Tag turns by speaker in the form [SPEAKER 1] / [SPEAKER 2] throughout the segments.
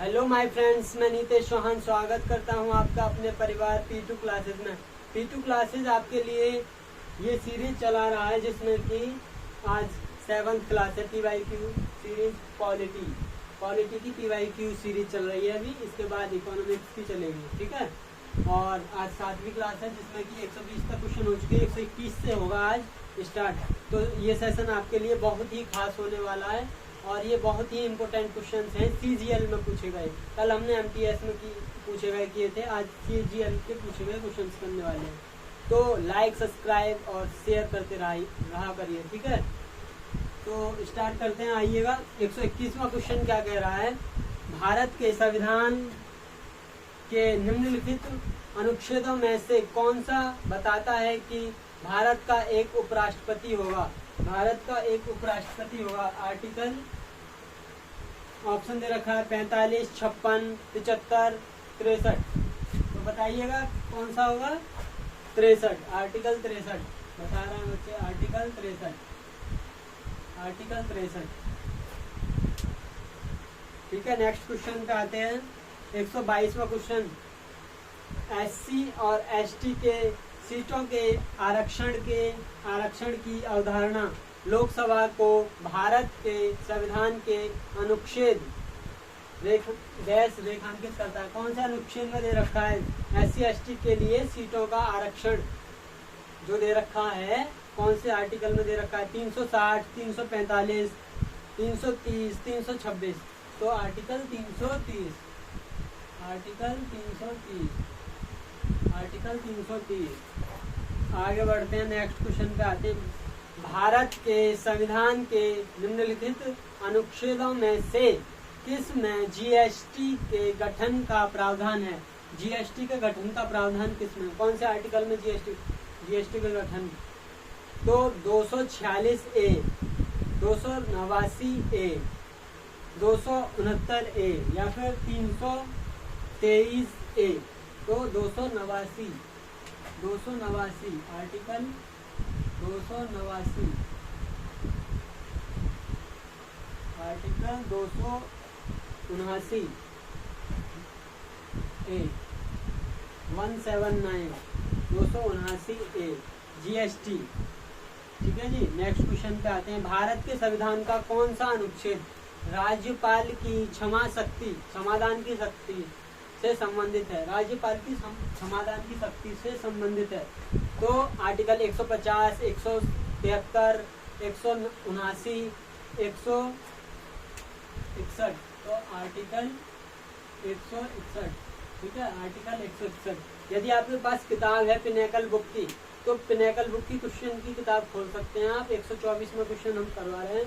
[SPEAKER 1] Hello my friends, मैं नीतेश चौहान स्वागत करता हूं आपका अपने परिवार P2 क्लासेस में। P2 क्लासेस आपके लिए ये सीरीज चला रहा है जिसमें कि आज 7th क्लास है। PYQ सीरीज पॉलिटी की PYQ सीरीज चल रही है अभी। इसके बाद इकोनॉमिक्स की चलेगी, ठीक है। और आज 7वीं क्लास है जिसमें कि 120 तक क्वेश्चन हो चुके हैं। 121 से होगा आज स्टार्ट। तो ये सेशन आपके लिए बहुत ही खास होने वाला है और ये बहुत ही इंपॉर्टेंट क्वेश्चंस हैं। CGL में पूछे गए, कल हमने MTS में पूछे गए किए थे, आज CGL के पूछे गए क्वेश्चंस करने वाले हैं। तो लाइक, सब्सक्राइब और शेयर करते रहा करिए, ठीक है। तो स्टार्ट करते हैं, आइएगा। 121वां क्वेश्चन क्या कह रहा है? भारत के संविधान के निम्नलिखित अनुच्छेदों में से कौन सा बताता है कि भारत का एक उपराष्ट्रपति होगा? भारत का एक उपराष्ट्रपति होगा। आर्टिकल ऑप्शन दे रखा है 45, 56, 75, 63। तो बताइएगा कौन सा होगा? 63, आर्टिकल 63 बता रहे हैं बच्चे। आर्टिकल 63, ठीक है। नेक्स्ट क्वेश्चन पे आते हैं। 122वां क्वेश्चन, SC और ST के सीटों के आरक्षण की अवधारणा लोकसभा को भारत के संविधान के अनुच्छेद रेखांकित करता है। कौन सा अनुच्छेद में दे रखा है? SC ST के लिए सीटों का आरक्षण जो दे रखा है, कौन से आर्टिकल में दे रखा है? 360, 345, 330, 326। तो आर्टिकल 330, आर्टिकल 330। आगे बढ़ते हैं, नेक्स्ट क्वेश्चन पे आते हैं। भारत के संविधान के निम्नलिखित अनुच्छेदों में से किस में GST के गठन का प्रावधान है? GST के गठन का प्रावधान किस में? कौन से आर्टिकल में GST का गठन? तो 246A, 289A, 269A या फिर 323A। तो 289, article 289, article 279 A, 179, 279 A GST, ठीक है जी। नेक्स्ट क्वेश्चन पे आते हैं। भारत के संविधान का कौन सा अनुच्छेद राज्यपाल की समाधान की शक्ति से संबंधित है? राज्यपाल की समाधान की शक्ति से संबंधित है। तो आर्टिकल 150, 173, 179, 161। तो आर्टिकल 161, ठीक है। आर्टिकल 161। यदि आपके पास किताब है पिनेकल बुक की, तो पिनेकल बुक की क्वेश्चन की किताब खोल सकते हैं आप। 124 में क्वेश्चन हम करवा रहे हैं।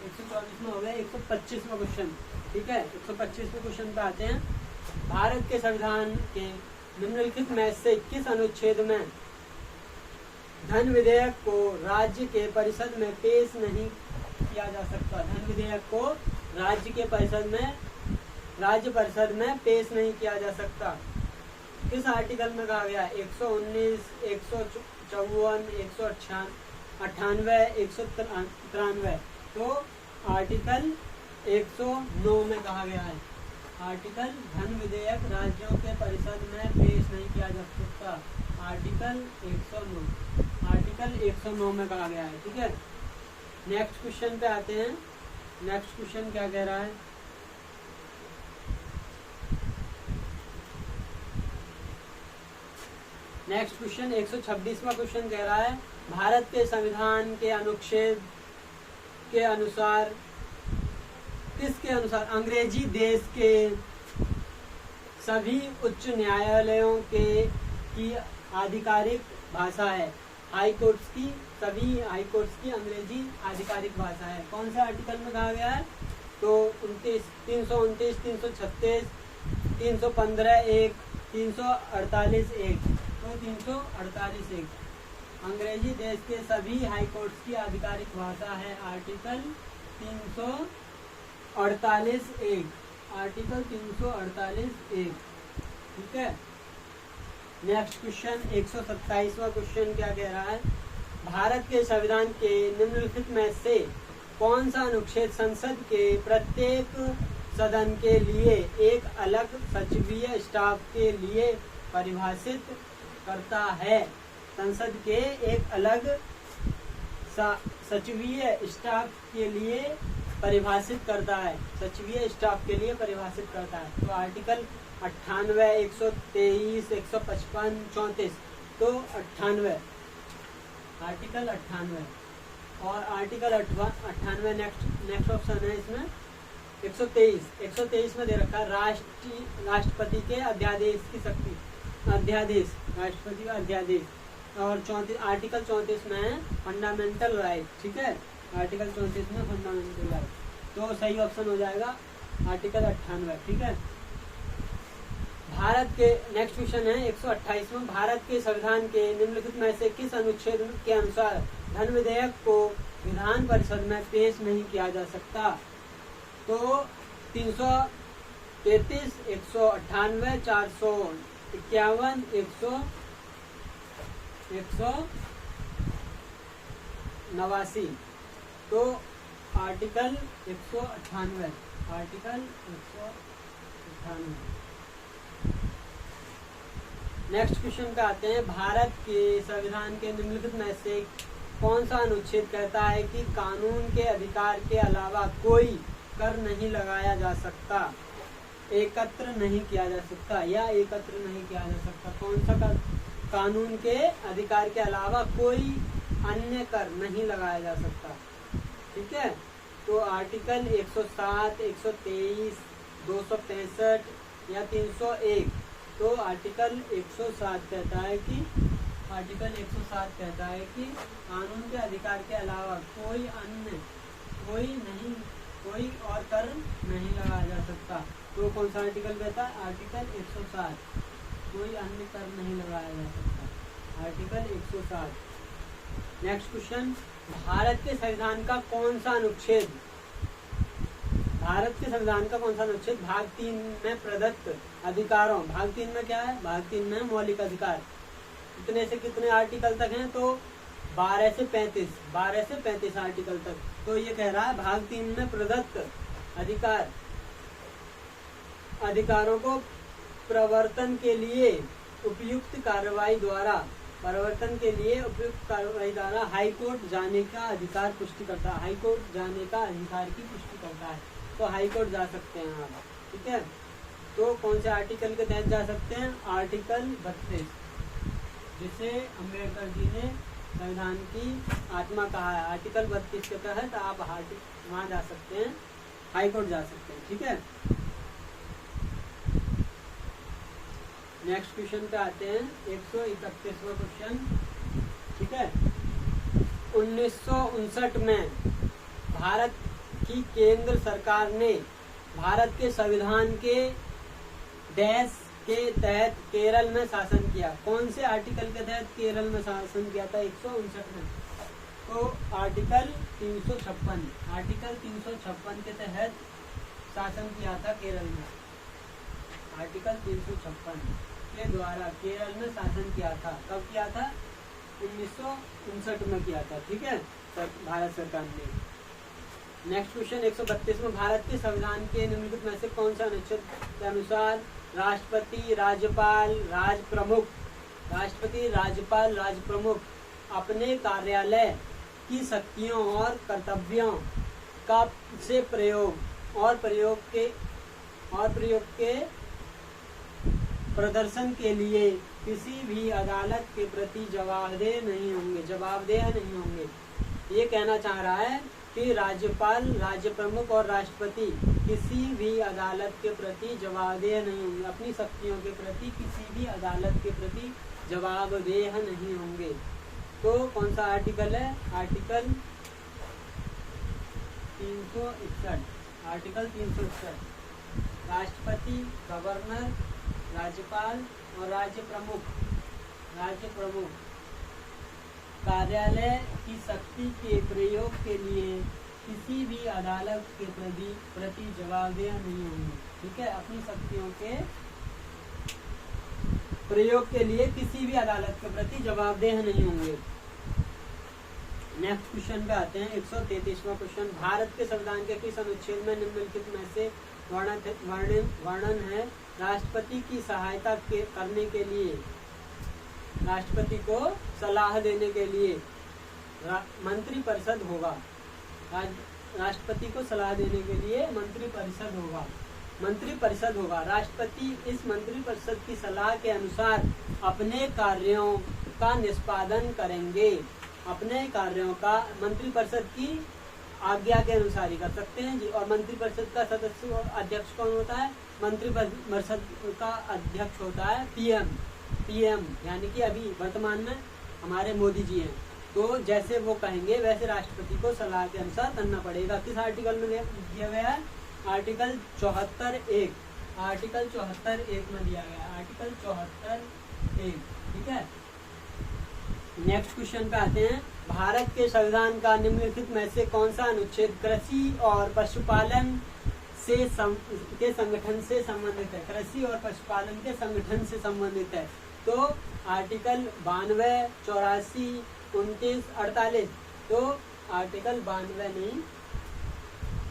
[SPEAKER 1] 124 में हो गया 125वां क्वेश्चन, ठीक है। 125वें क्वेश्चन पे आते हैं। भारत के संविधान के निम्नलिखित में से किस अनुच्छेद में धन विधेयक को राज्य के परिषद में पेश नहीं किया जा सकता? धन विधेयक को राज्य परिषद में पेश नहीं किया जा सकता। किस आर्टिकल में कहा गया? 119, 154, 198, 193। तो आर्टिकल 109 में कहा गया है। आर्टिकल धन विधेयक राज्यों के परिषद में पेश नहीं किया जा सकता। आर्टिकल 109 में कहा गया है, ठीक है। नेक्स्ट क्वेश्चन पे आते हैं। नेक्स्ट क्वेश्चन क्या कह रहा है? नेक्स्ट क्वेश्चन 126वां क्वेश्चन कह रहा है। भारत के संविधान के अनुच्छेद के अनुसार, किसके अनुसार अंग्रेजी देश के सभी उच्च न्यायालयों की आधिकारिक भाषा है? सभी हाई कोर्ट्स की अंग्रेजी आधिकारिक भाषा है। कौन से आर्टिकल में कहा गया है? तो 329, 336, 315(1), 348(1). तो 348(1) अंग्रेजी देश के सभी हाई कोर्ट्स की आधिकारिक भाषा है। आर्टिकल 348(1), आर्टिकल 348(1), ठीक है। नेक्स्ट क्वेश्चन 127वां क्वेश्चन क्या कह रहा है? भारत के संविधान के निम्नलिखित में से कौन सा अनुच्छेद संसद के प्रत्येक सदन के लिए एक अलग सचिवीय स्टाफ के लिए परिभाषित करता है। संसद के एक अलग सचिवीय स्टाफ के लिए परिभाषित करता है, सचिवीय स्टाफ के लिए परिभाषित करता है। तो आर्टिकल 98, 123, 155, 34, तो 98, आर्टिकल 98 और आर्टिकल 98 नेक्स्ट ऑप्शन है इसमें 123 में दे रखा है राष्ट्रपति के अध्यादेश की शक्ति, अध्यादेश, राष्ट्रपति का अध्यादेश। और 34 आर्टिकल 34 में है फंडामेंटल राइट, ठीक है, आर्टिकल 34 में फंडामेंटल राइट, तो सही ऑप्शन हो जाएगा आर्टिकल 98, ठीक है। भारत के नेक्स्ट क्वेश्चन है 128 में, भारत के संविधान के निम्नलिखित में से किस अनुच्छेद के अनुसार धन विधेयक को विधान परिषद में पेश नहीं किया जा सकता? तो 333, 198, 451, 189। तो आर्टिकल 198, आर्टिकल 198। नेक्स्ट क्वेश्चन पे आते हैं, भारत के संविधान के निम्नलिखित में से कौन सा अनुच्छेद कहता है कि कानून के अधिकार के अलावा कोई कर नहीं लगाया जा सकता, एकत्र नहीं किया जा सकता या एकत्र नहीं किया जा सकता? कौन सा कर? कानून के अधिकार के अलावा कोई अन्य कर नहीं लगाया जा सकता, ठीक है। तो आर्टिकल 107, 123, 265 या 301। तो आर्टिकल 107 कहता है कि कानून के अधिकार के अलावा कोई और कर नहीं लगाया जा सकता। तो कौन सा आर्टिकल कहता है? आर्टिकल 107, कोई अन्य कर नहीं लगाया जा सकता, आर्टिकल 107। नेक्स्ट क्वेश्चन, भारत के संविधान का कौन सा अनुच्छेद भाग 3 में प्रदत्त अधिकारों, भाग 3 में क्या है? भाग 3 में मौलिक अधिकार कितने से कितने आर्टिकल तक हैं? तो 12 से 35 आर्टिकल तक। तो ये कह रहा है भाग 3 में प्रदत्त अधिकारों को प्रवर्तन के लिए उपयुक्त कार्रवाई द्वारा हाई कोर्ट जाने का अधिकार पुष्टि करता है, हाई कोर्ट जाने का अधिकार की पुष्टि करता है। तो हाई कोर्ट जा सकते हैं आप, ठीक है। तो कौन से आर्टिकल के तहत जा सकते हैं? आर्टिकल 32, जिसे अम्बेडकर जी ने संविधान की आत्मा कहा है। आर्टिकल 32 के तहत आप वहाँ जा सकते हैं, हाई कोर्ट जा सकते हैं, ठीक है। नेक्स्ट क्वेश्चन पे आते हैं 131वां क्वेश्चन, ठीक है। 1959 में भारत की केंद्र सरकार ने भारत के संविधान के डैश के तहत केरल में शासन किया। कौन से आर्टिकल के तहत केरल में शासन किया था 159 में? तो आर्टिकल 356 के तहत शासन किया था केरल में। आर्टिकल 356 के द्वारा केरल में शासन किया था। कब किया था? 1959 में किया था, ठीक है, भारत सरकार ने। नेक्स्ट क्वेश्चन 132 में, भारत के संविधान के निम्नलिखित में से कौन सा अनुच्छेद के अनुसार राष्ट्रपति, राज्यपाल, राज प्रमुख अपने कार्यालय की शक्तियों और कर्तव्यों का से प्रयोग के प्रदर्शन के लिए किसी भी अदालत के प्रति जवाबदेह नहीं होंगे। ये कहना चाह रहा है कि राज्यपाल, राज्य प्रमुख और राष्ट्रपति किसी भी अदालत के प्रति जवाबदेह नहीं होंगे, अपनी शक्तियों के प्रति किसी भी अदालत के प्रति जवाबदेह नहीं होंगे। तो कौन सा आर्टिकल है? Article 361, article 361। राष्ट्रपति, गवर्नर, राज्यपाल और राज्य प्रमुख कार्यालय की शक्ति के प्रयोग के लिए किसी भी अदालत के प्रति जवाबदेह नहीं होंगे, ठीक है। अपनी शक्तियों के प्रयोग के लिए किसी भी अदालत के प्रति जवाबदेह नहीं होंगे। नेक्स्ट क्वेश्चन पे आते हैं 133वां क्वेश्चन। भारत के संविधान के किस अनुच्छेद में निम्नलिखित में से वर्णन है राष्ट्रपति की सहायता करने के लिए, राष्ट्रपति को सलाह देने के लिए मंत्री परिषद होगा। राष्ट्रपति को सलाह देने के लिए मंत्री परिषद होगा। मंत्री परिषद होगा। राष्ट्रपति इस मंत्री परिषद की सलाह के अनुसार अपने कार्यों का निष्पादन करेंगे। अपने कार्यों का मंत्री परिषद की आज्ञा के अनुसार ही कर सकते हैं जी। और मंत्री परिषद का सदस्य और अध्यक्ष कौन होता है? मंत्री परिषद का अध्यक्ष होता है पीएम, यानी कि अभी वर्तमान में हमारे मोदी जी हैं। तो जैसे वो कहेंगे वैसे राष्ट्रपति को सलाह के अनुसार करना पड़ेगा। किस आर्टिकल में दिया गया है? आर्टिकल 74(1). आर्टिकल 74(1) में दिया गया है। आर्टिकल 74(1), ठीक है। नेक्स्ट क्वेश्चन पे आते हैं। भारत के संविधान का निम्नलिखित में से कौन सा अनुच्छेद कृषि और पशुपालन के संगठन से संबंधित है? कृषि और पशुपालन के संगठन से संबंधित है। तो आर्टिकल 92, 84, 29, 48। तो आर्टिकल 92 नहीं,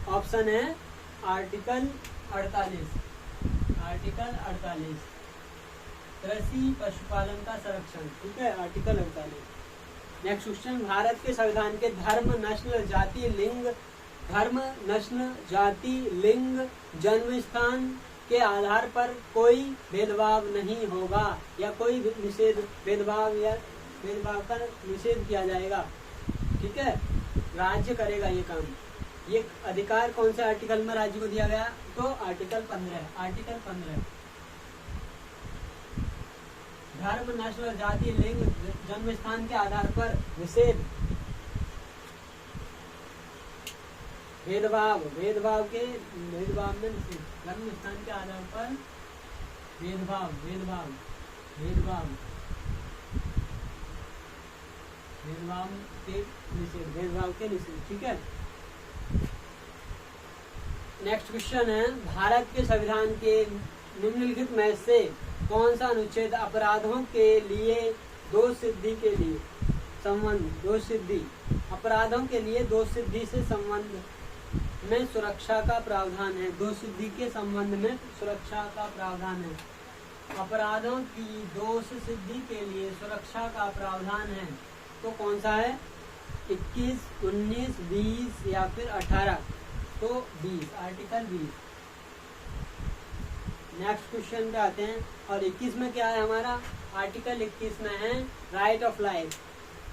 [SPEAKER 1] ऑप्शन है आर्टिकल 48। आर्टिकल 48 कृषि पशुपालन का संरक्षण, ठीक है, आर्टिकल 48। Next question. भारत के संविधान के धर्म, नस्ल, जाति, लिंग, जन्म स्थान के आधार पर कोई भेदभाव नहीं होगा या कोई भेदभाव का निषेध किया जाएगा, ठीक है। राज्य करेगा ये काम। ये अधिकार कौन से आर्टिकल में राज्य को दिया गया? तो आर्टिकल 15। आर्टिकल 15 धर्म, नस्ल, जाति, लिंग, जन्म स्थान के आधार पर निषेध, भेदभाव में निषेध, जन्म स्थान के आधार पर भेदभाव के निषेध, ठीक है। नेक्स्ट क्वेश्चन है। भारत के संविधान के निम्नलिखित में से कौन सा अनुच्छेद अपराधों के लिए दोष सिद्धि अपराधों के लिए दोष सिद्धि से संबंध में सुरक्षा का प्रावधान है? दोष सिद्धि के संबंध में सुरक्षा का प्रावधान है। अपराधों की दोष सिद्धि के लिए सुरक्षा का प्रावधान है। तो कौन सा है? 21, 19, 20 या फिर 18? तो 20, आर्टिकल 20। नेक्स्ट क्वेश्चन पे आते हैं। और 21 में क्या है हमारा? आर्टिकल 21 में है राइट ऑफ लाइफ,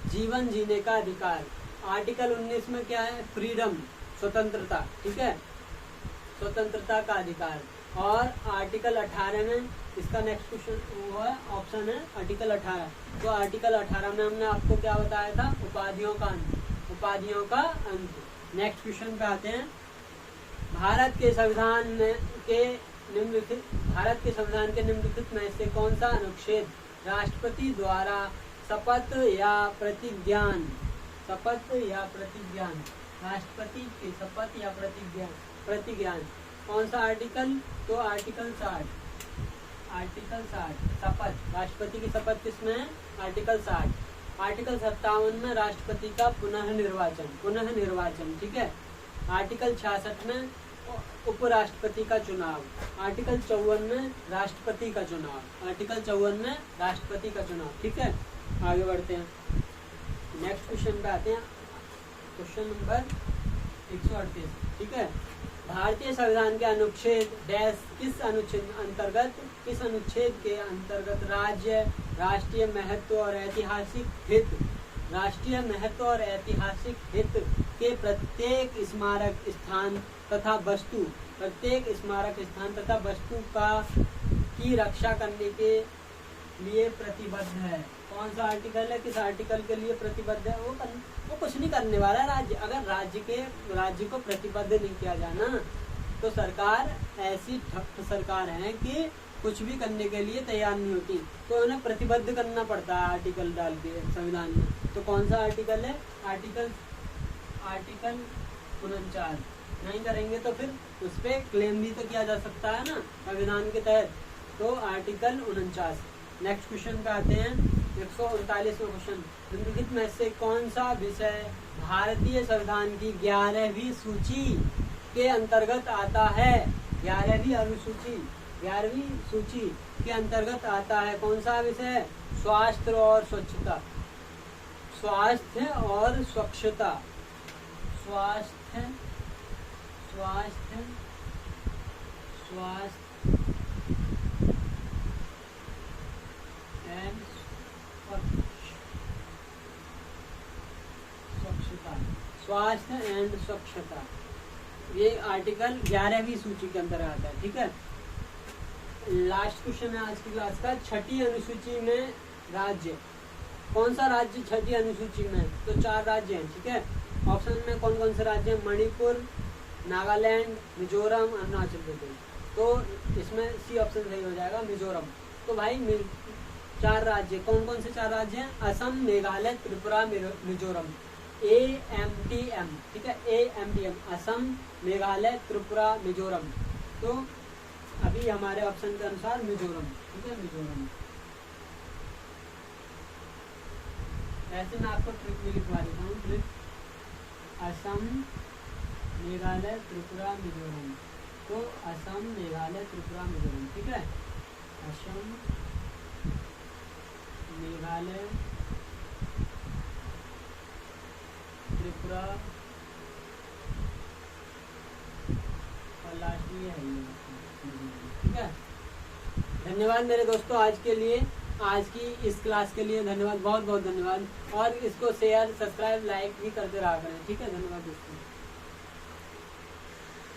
[SPEAKER 1] जीवन जीने का अधिकार। आर्टिकल 19 में क्या है? फ्रीडम, स्वतंत्रता, ठीक है, स्वतंत्रता का अधिकार। और आर्टिकल 18 में इसका नेक्स्ट क्वेश्चन वो है, ऑप्शन है आर्टिकल 18। तो आर्टिकल 18 में हमने आपको क्या बताया था? उपाधियों का अंत। नेक्स्ट क्वेश्चन पे आते हैं। भारत के संविधान के निम्नलिखित में से कौन सा अनुच्छेद राष्ट्रपति द्वारा शपथ या प्रतिज्ञान, राष्ट्रपति की शपथ या प्रतिज्ञान, कौन सा आर्टिकल? तो आर्टिकल 60। आर्टिकल 60 शपथ, राष्ट्रपति की शपथ किसमें है? आर्टिकल 60। आर्टिकल 57 में राष्ट्रपति का पुनः निर्वाचन, ठीक है। आर्टिकल 66 में उपराष्ट्रपति का चुनाव। आर्टिकल 54 में राष्ट्रपति का चुनाव। आर्टिकल 54 में राष्ट्रपति का चुनाव, ठीक है। आगे बढ़ते हैं। नेक्स्ट क्वेश्चन पे आते हैं। क्वेश्चन नंबर 138, ठीक है। भारतीय संविधान के अनुच्छेद डैश किस अनुच्छेद के अंतर्गत राज्य, राष्ट्रीय महत्व और ऐतिहासिक हित के प्रत्येक स्मारक स्थान तथा वस्तु की रक्षा करने के लिए प्रतिबद्ध है? कौन सा आर्टिकल है? किस आर्टिकल के लिए प्रतिबद्ध है? वो कुछ नहीं करने वाला है राज्य। अगर राज्य को प्रतिबद्ध नहीं किया जाना तो सरकार ऐसी ठप्प सरकार है कि कुछ भी करने के लिए तैयार नहीं होती, तो उन्हें प्रतिबद्ध करना पड़ता है आर्टिकल डाल के संविधान में। तो कौन सा आर्टिकल है? आर्टिकल 49। नहीं करेंगे तो फिर उस पर क्लेम भी तो किया जा सकता है ना संविधान के तहत। तो आर्टिकल 49। नेक्स्ट क्वेश्चन पे आते हैं। 139वां क्वेश्चन, निम्नलिखित में से कौन सा विषय भारतीय संविधान की 11वीं सूची के अंतर्गत आता है? 11वीं सूची के अंतर्गत आता है। कौन सा विषय? स्वास्थ्य और स्वच्छता। स्वास्थ्य और स्वच्छता। स्वास्थ्य स्वास्थ्य स्वास्थ्य एंड स्वच्छता। स्वास्थ्य एंड स्वच्छता, ये आर्टिकल 11वीं सूची के अंदर आता है। ठीक है, लास्ट क्वेश्चन है आज की क्लास का। छठी अनुसूची में राज्य, कौन सा राज्य छठी अनुसूची में? तो 4 राज्य हैं। ठीक है, ऑप्शन में कौन कौन से राज्य हैं? मणिपुर, नागालैंड, मिजोरम, अरुणाचल प्रदेश। तो इसमें सी ऑप्शन सही हो जाएगा, मिजोरम। तो भाई 4 राज्य, कौन कौन से 4 राज्य हैं? असम, मेघालय, त्रिपुरा, मिजोरम। AMTM। ठीक है, AMTM, असम, मेघालय, त्रिपुरा, मिजोरम। तो अभी हमारे ऑप्शन के अनुसार मिजोरम। ठीक है, मिजोरम। ऐसे मैं आपको ट्रिक भी लिखवा देता हूँ। ट्रिक: असम, मेघालय, त्रिपुरा, मिजोरम। तो असम, मेघालय, त्रिपुरा, मिजोरम। ठीक है, असम, मेघालय, त्रिपुरा और लास्ट में है। ठीक है, धन्यवाद मेरे दोस्तों आज के लिए, आज की इस क्लास के लिए धन्यवाद, बहुत बहुत धन्यवाद। और इसको शेयर, सब्सक्राइब, लाइक भी करते रहा करें। ठीक है, धन्यवाद दोस्तों।